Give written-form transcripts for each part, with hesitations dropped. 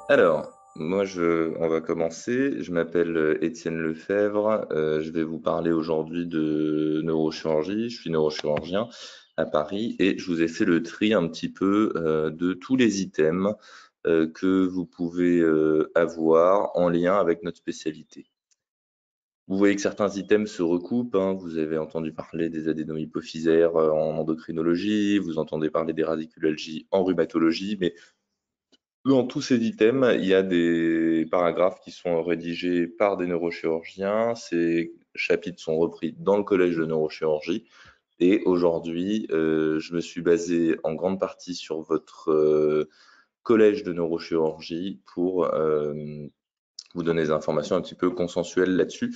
Moi, on va commencer. Je m'appelle Étienne Lefebvre. Je vais vous parler aujourd'hui de neurochirurgie. Je suis neurochirurgien à Paris et je vous ai fait le tri un petit peu de tous les items que vous pouvez avoir en lien avec notre spécialité. Vous voyez que certains items se recoupent, hein. Vous avez entendu parler des adénomes hypophysaires en endocrinologie, vous entendez parler des radiculalgies en rhumatologie, mais dans tous ces items, il y a des paragraphes qui sont rédigés par des neurochirurgiens. Ces chapitres sont repris dans le collège de neurochirurgie. Et aujourd'hui, je me suis basé en grande partie sur votre collège de neurochirurgie pour vous donner des informations un petit peu consensuelles là-dessus.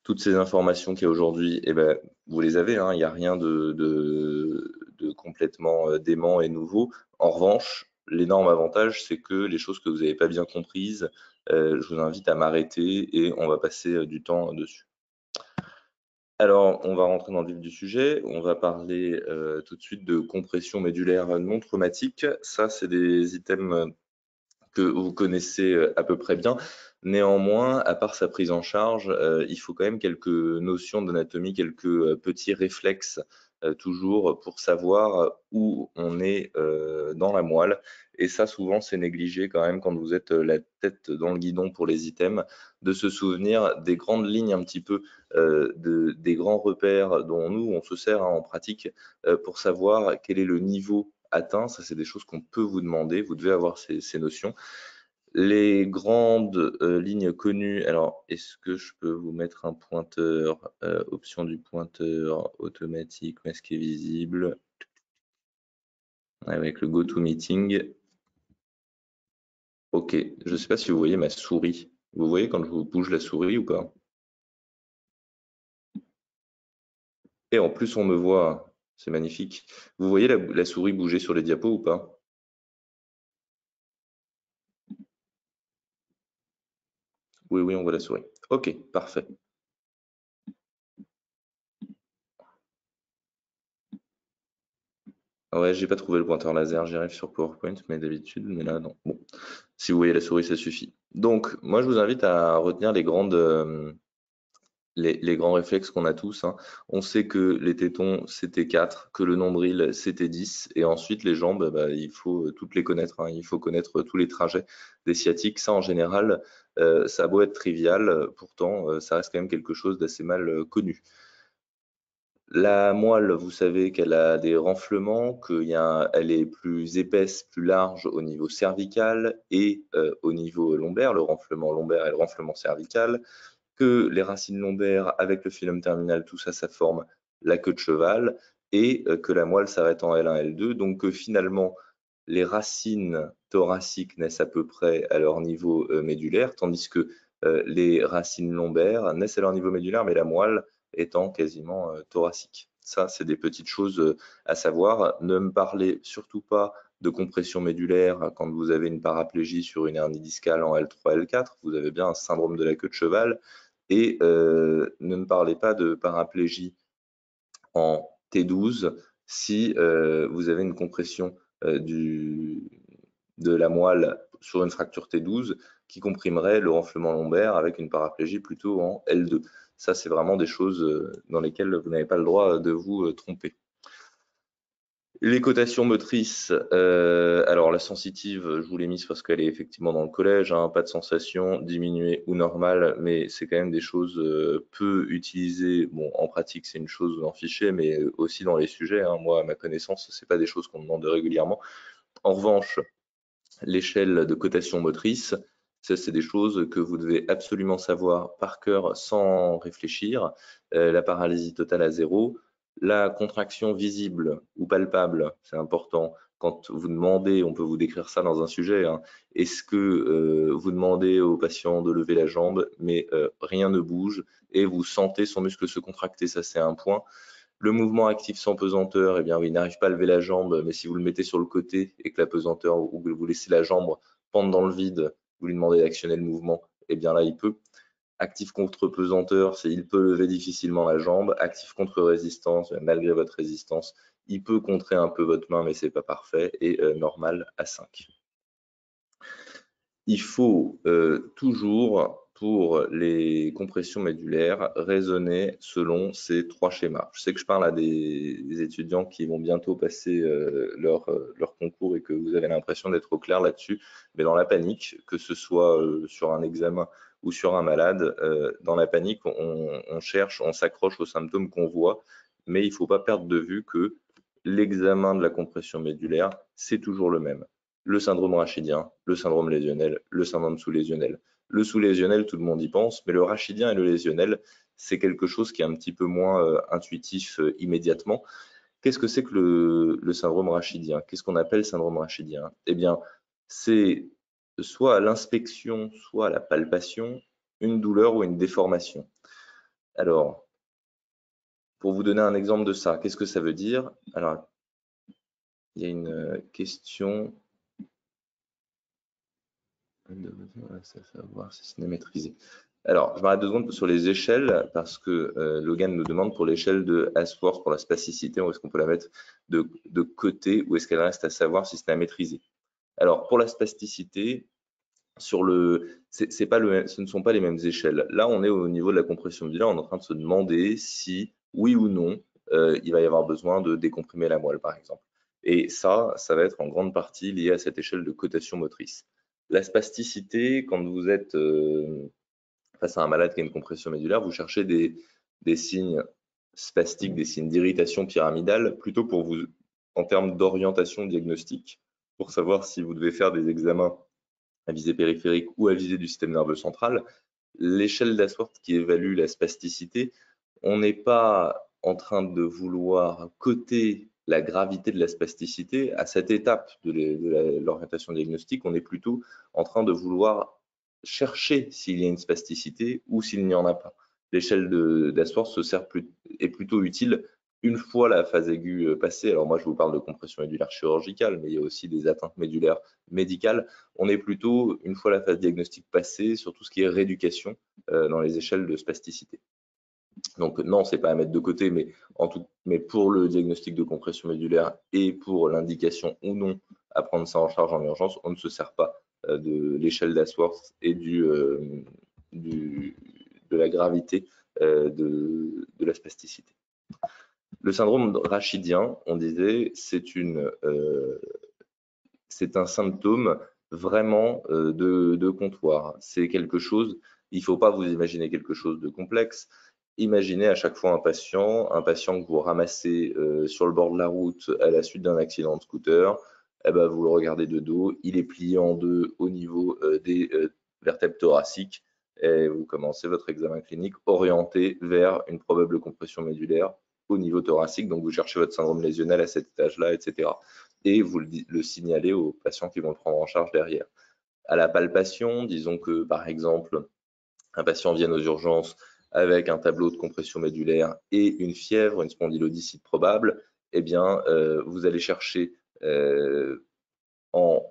Toutes ces informations qu'il y a aujourd'hui, eh ben, vous les avez, hein, il n'y a rien de complètement dément et nouveau. En revanche, l'énorme avantage, c'est que les choses que vous n'avez pas bien comprises, je vous invite à m'arrêter et on va passer du temps dessus. Alors, on va rentrer dans le vif du sujet. On va parler tout de suite de compression médulaire non traumatique. Ça, c'est des items que vous connaissez à peu près bien. Néanmoins, à part sa prise en charge, il faut quand même quelques notions d'anatomie, quelques petits réflexes toujours pour savoir où on est dans la moelle. Et ça, souvent, c'est négligé quand même quand vous êtes la tête dans le guidon pour les items, de se souvenir des grandes lignes un petit peu, des grands repères dont nous, on se sert, hein, en pratique pour savoir quel est le niveau atteint. Ça, c'est des choses qu'on peut vous demander. Vous devez avoir ces notions. Les grandes lignes connues, alors est-ce que je peux vous mettre un pointeur, option du pointeur automatique, masqué visible, avec le GoToMeeting. Ok, je ne sais pas si vous voyez ma souris. Vous voyez quand je vous bouge la souris ou pas? Et en plus on me voit, c'est magnifique. Vous voyez la souris bouger sur les diapos ou pas? Oui, oui, on voit la souris. Ok, parfait. Ouais, j'ai pas trouvé le pointeur laser, j'y arrive sur PowerPoint, mais d'habitude, mais là, non. Bon, si vous voyez la souris, ça suffit. Donc, moi, je vous invite à retenir les grands réflexes qu'on a tous, hein. On sait que les tétons, c'était 4, que le nombril, c'était 10, et ensuite, les jambes, bah, il faut toutes les connaître, hein. Il faut connaître tous les trajets des sciatiques. Ça, en général, ça a beau être trivial, pourtant, ça reste quand même quelque chose d'assez mal connu. La moelle, vous savez qu'elle a des renflements, elle est plus épaisse, plus large au niveau cervical et au niveau lombaire, le renflement lombaire et le renflement cervical, que les racines lombaires avec le filum terminal, tout ça, ça forme la queue de cheval, et que la moelle s'arrête en L1, L2, donc que finalement, les racines thoraciques naissent à peu près à leur niveau médulaire, tandis que les racines lombaires naissent à leur niveau médulaire, mais la moelle étant quasiment thoracique. Ça, c'est des petites choses à savoir. Ne me parlez surtout pas de compression médulaire quand vous avez une paraplégie sur une hernie discale en L3, L4. Vous avez bien un syndrome de la queue de cheval. Et ne me parlez pas de paraplégie en T12 si vous avez une compression de la moelle sur une fracture T12 qui comprimerait le renflement lombaire avec une paraplégie plutôt en L2. Ça, c'est vraiment des choses dans lesquelles vous n'avez pas le droit de vous tromper. Les cotations motrices, alors la sensitive, je vous l'ai mise parce qu'elle est effectivement dans le collège, hein, pas de sensation, diminuée ou normale, mais c'est quand même des choses peu utilisées. Bon, en pratique, c'est une chose en fichier, mais aussi dans les sujets, hein. Moi, à ma connaissance, c'est pas des choses qu'on demande régulièrement. En revanche, l'échelle de cotation motrice, ça, c'est des choses que vous devez absolument savoir par cœur sans réfléchir. La paralysie totale à 0, la contraction visible ou palpable, c'est important. Quand vous demandez, on peut vous décrire ça dans un sujet, hein, est-ce que vous demandez au patient de lever la jambe, mais rien ne bouge et vous sentez son muscle se contracter, ça c'est un point. Le mouvement actif sans pesanteur, eh bien oui, il n'arrive pas à lever la jambe, mais si vous le mettez sur le côté et que la pesanteur, ou que vous laissez la jambe pendre dans le vide, vous lui demandez d'actionner le mouvement, eh bien là, il peut. Actif contre pesanteur, c'est il peut lever difficilement la jambe. Actif contre résistance, malgré votre résistance, il peut contrer un peu votre main, mais c'est pas parfait. Et normal à 5. il faut toujours, pour les compressions médulaires, raisonner selon ces 3 schémas. Je sais que je parle à des étudiants qui vont bientôt passer leur concours et que vous avez l'impression d'être au clair là-dessus, mais dans la panique, que ce soit sur un examen ou sur un malade, dans la panique, on cherche, on s'accroche aux symptômes qu'on voit, mais il ne faut pas perdre de vue que l'examen de la compression médulaire, c'est toujours le même. Le syndrome rachidien, le syndrome lésionnel, le syndrome sous-lésionnel. Le sous-lésionnel, tout le monde y pense, mais le rachidien et le lésionnel, c'est quelque chose qui est un petit peu moins intuitif immédiatement. Qu'est-ce que c'est que le syndrome rachidien? Qu'est-ce qu'on appelle syndrome rachidien? Eh bien, c'est soit à l'inspection, soit à la palpation, une douleur ou une déformation. Alors, pour vous donner un exemple de ça, qu'est-ce que ça veut dire? Alors, il y a une question savoir si ce n'est maîtrisé. Alors, je m'arrête 2 secondes sur les échelles parce que Logan nous demande pour l'échelle de Ashworth pour la spasticité, où est-ce qu'on peut la mettre de côté ou est-ce qu'elle reste à savoir si c'est à maîtriser. Alors, pour la spasticité, sur ce ne sont pas les mêmes échelles. Là, on est au niveau de la compression médulaire, on est en train de se demander si, oui ou non, il va y avoir besoin de décomprimer la moelle, par exemple. Et ça va être en grande partie lié à cette échelle de cotation motrice. La spasticité, quand vous êtes face à un malade qui a une compression médulaire, vous cherchez des signes spastiques, des signes d'irritation pyramidale, plutôt pour vous, en termes d'orientation diagnostique, pour savoir si vous devez faire des examens à visée périphérique ou à visée du système nerveux central. L'échelle d'Ashworth qui évalue la spasticité, on n'est pas en train de vouloir coter la gravité de la spasticité à cette étape de l'orientation diagnostique, on est plutôt en train de vouloir chercher s'il y a une spasticité ou s'il n'y en a pas. L'échelle d'Ashworth est plutôt utile une fois la phase aiguë passée. Alors moi, je vous parle de compression médulaire chirurgicale, mais il y a aussi des atteintes médulaires médicales. On est plutôt, une fois la phase diagnostique passée, sur tout ce qui est rééducation dans les échelles de spasticité. Donc non, c'est pas à mettre de côté, mais pour le diagnostic de compression médulaire et pour l'indication ou non à prendre ça en charge en urgence, on ne se sert pas de l'échelle d'Ashworth et de la gravité de la spasticité. Le syndrome rachidien, on disait, c'est un symptôme vraiment de comptoir. C'est quelque chose, il ne faut pas vous imaginer quelque chose de complexe. Imaginez à chaque fois un patient que vous ramassez sur le bord de la route à la suite d'un accident de scooter. Eh ben, vous le regardez de dos, il est plié en deux au niveau des vertèbres thoraciques et vous commencez votre examen clinique orienté vers une probable compression médulaire au niveau thoracique. Donc, vous cherchez votre syndrome lésionnel à cet étage-là, etc. Et vous le signalez aux patients qui vont le prendre en charge derrière. À la palpation, disons que par exemple, un patient vient aux urgences avec un tableau de compression médulaire et une fièvre, une spondylodicite probable, eh bien, vous allez chercher en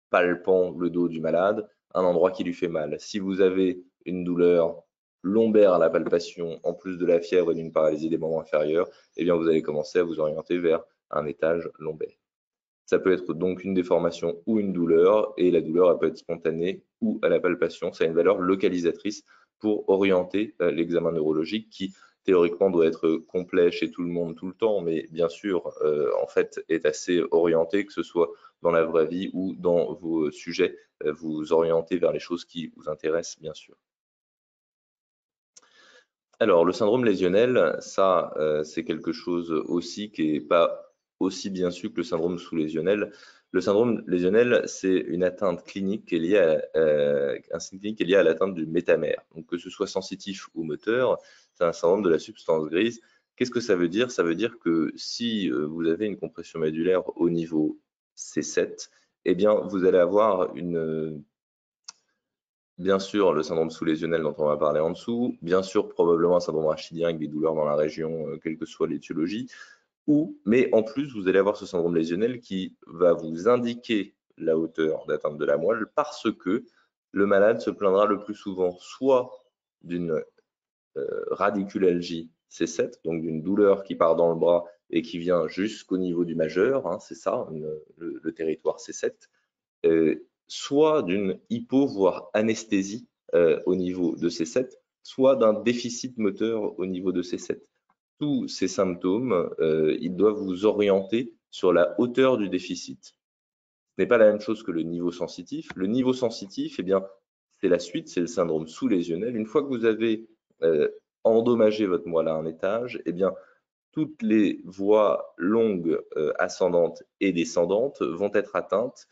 palpant le dos du malade un endroit qui lui fait mal. Si vous avez une douleur lombaire à la palpation, en plus de la fièvre et d'une paralysie des membres inférieurs, eh bien, vous allez commencer à vous orienter vers un étage lombaire. Ça peut être donc une déformation ou une douleur, et la douleur elle peut être spontanée ou à la palpation. Ça a une valeur localisatrice pour orienter l'examen neurologique qui théoriquement doit être complet chez tout le monde tout le temps, mais bien sûr en fait est assez orienté, que ce soit dans la vraie vie ou dans vos sujets, vous orientez vers les choses qui vous intéressent bien sûr. Alors, le syndrome lésionnel, ça, c'est quelque chose aussi qui n'est pas aussi bien su que le syndrome sous-lésionnel. Le syndrome lésionnel, c'est une atteinte clinique qui est liée à l'atteinte du métamère. Donc, que ce soit sensitif ou moteur, c'est un syndrome de la substance grise. Qu'est-ce que ça veut dire? Ça veut dire que si vous avez une compression médulaire au niveau C7, eh bien, vous allez avoir bien sûr, le syndrome sous-lésionnel dont on va parler en dessous, bien sûr, probablement un syndrome rachidien avec des douleurs dans la région, quelle que soit l'étiologie, mais en plus, vous allez avoir ce syndrome lésionnel qui va vous indiquer la hauteur d'atteinte de la moelle parce que le malade se plaindra le plus souvent soit d'une radiculalgie C7, donc d'une douleur qui part dans le bras et qui vient jusqu'au niveau du majeur, hein, c'est ça, le territoire C7, soit d'une hypo, voire anesthésie au niveau de C7, soit d'un déficit moteur au niveau de C7. Tous ces symptômes, ils doivent vous orienter sur la hauteur du déficit. Ce n'est pas la même chose que le niveau sensitif. Le niveau sensitif, eh bien, c'est la suite, c'est le syndrome sous-lésionnel. Une fois que vous avez endommagé votre moelle à un étage, eh bien, toutes les voies longues ascendantes et descendantes vont être atteintes.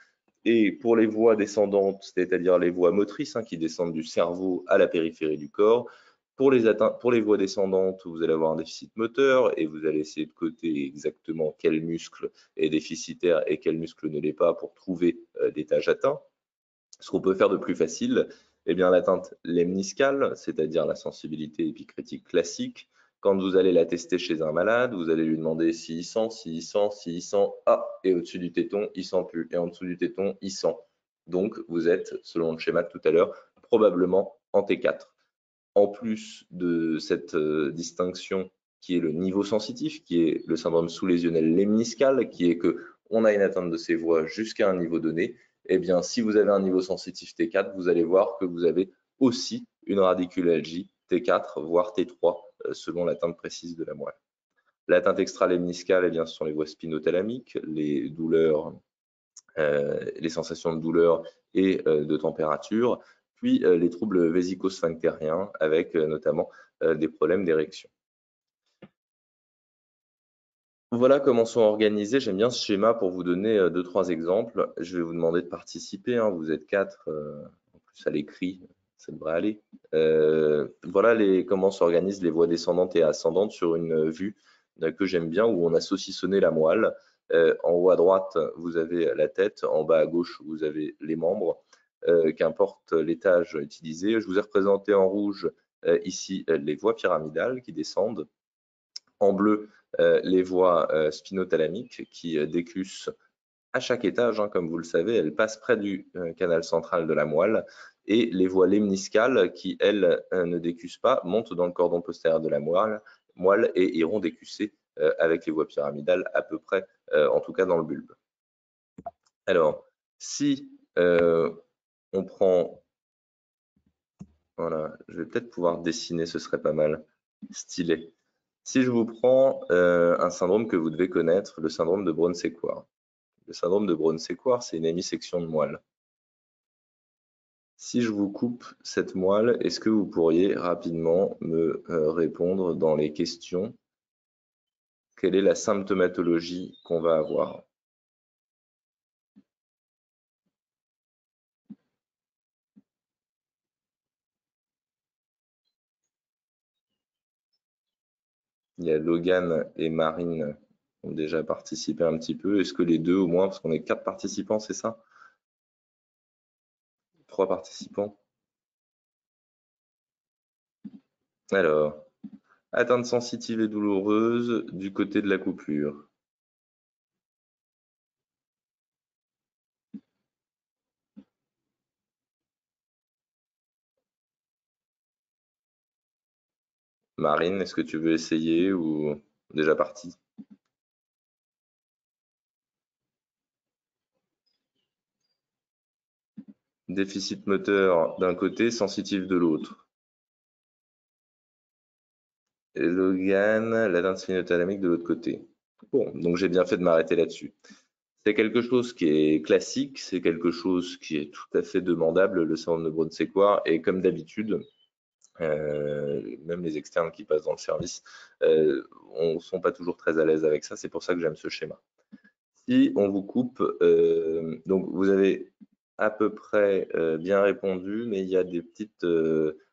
Et pour les voies descendantes, c'est-à-dire les voies motrices qui descendent du cerveau à la périphérie du corps, pour les voies descendantes, vous allez avoir un déficit moteur et vous allez essayer de coter exactement quel muscle est déficitaire et quel muscle ne l'est pas pour trouver l'étage atteint. Ce qu'on peut faire de plus facile, eh bien l'atteinte lemniscale, c'est-à-dire la sensibilité épicritique classique. Quand vous allez la tester chez un malade, vous allez lui demander s'il sent, s'il sent, s'il sent. Ah, et au-dessus du téton, il sent plus. Et en dessous du téton, il sent. Donc, vous êtes, selon le schéma de tout à l'heure, probablement en T4. En plus de cette distinction qui est le niveau sensitif, qui est le syndrome sous-lésionnel lemniscal, qui est que on a une atteinte de ces voies jusqu'à un niveau donné, eh bien, si vous avez un niveau sensitif T4, vous allez voir que vous avez aussi une radiculalgie T4, voire T3, selon l'atteinte précise de la moelle. L'atteinte extralemniscale, eh bien, ce sont les voies spinothalamiques, les douleurs, les sensations de douleur et de température, puis les troubles vésico-sphinctériens avec notamment des problèmes d'érection. Voilà comment sont organisés. J'aime bien ce schéma pour vous donner 2-3 exemples. Je vais vous demander de participer. Vous êtes 4, en plus à l'écrit, ça devrait aller. Voilà comment s'organisent les voies descendantes et ascendantes sur une vue que j'aime bien où on a saucissonné la moelle. En haut à droite, vous avez la tête. En bas à gauche, vous avez les membres. Qu'importe l'étage utilisé. Je vous ai représenté en rouge ici les voies pyramidales qui descendent. En bleu, les voies spinothalamiques qui décussent à chaque étage, comme vous le savez, elles passent près du canal central de la moelle, et les voies lemniscales qui, elles, ne décussent pas, montent dans le cordon postérieur de la moelle et iront décusser avec les voies pyramidales à peu près, en tout cas dans le bulbe. Alors, si on prend, voilà, je vais peut-être pouvoir dessiner, ce serait pas mal, stylé. Si je vous prends un syndrome que vous devez connaître, le syndrome de Brown-Séquard. Le syndrome de Brown-Séquard, c'est une hémisection de moelle. Si je vous coupe cette moelle, est-ce que vous pourriez rapidement me répondre dans les questions quelle est la symptomatologie qu'on va avoir? Il y a Logan et Marine qui ont déjà participé un petit peu. Est-ce que les deux au moins, parce qu'on est 4 participants, c'est ça? 3 participants. Alors, atteinte sensitive et douloureuse du côté de la coupure. Marine, est-ce que tu veux essayer ou déjà parti? Déficit moteur d'un côté, sensitif de l'autre. Et Logan, l'atteinte spinothalamique de l'autre côté. Bon, donc j'ai bien fait de m'arrêter là-dessus. C'est quelque chose qui est classique, c'est quelque chose qui est tout à fait demandable, le syndrome de Brown-Séquard, et comme d'habitude, même les externes qui passent dans le service ne sont pas toujours très à l'aise avec ça, c'est pour ça que j'aime ce schéma. Si on vous coupe, donc vous avez à peu près bien répondu, mais il y a des petites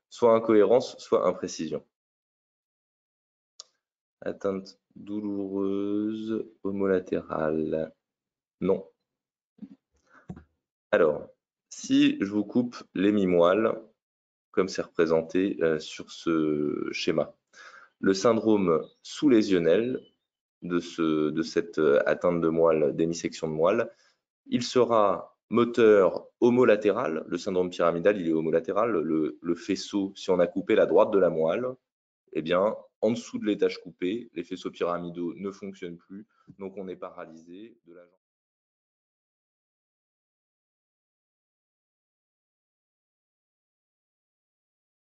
soit incohérences, soit imprécisions. Atteinte douloureuse homolatérale. Non. Alors, si je vous coupe l'hémimoelle, comme c'est représenté sur ce schéma, le syndrome sous-lésionnel de cette atteinte de moelle, d'hémisection de moelle, il sera moteur homolatéral. Le syndrome pyramidal, il est homolatéral. Le faisceau, si on a coupé la droite de la moelle, eh bien, en dessous de l'étage coupé, les faisceaux pyramidaux ne fonctionnent plus, donc on est paralysé de la jambe.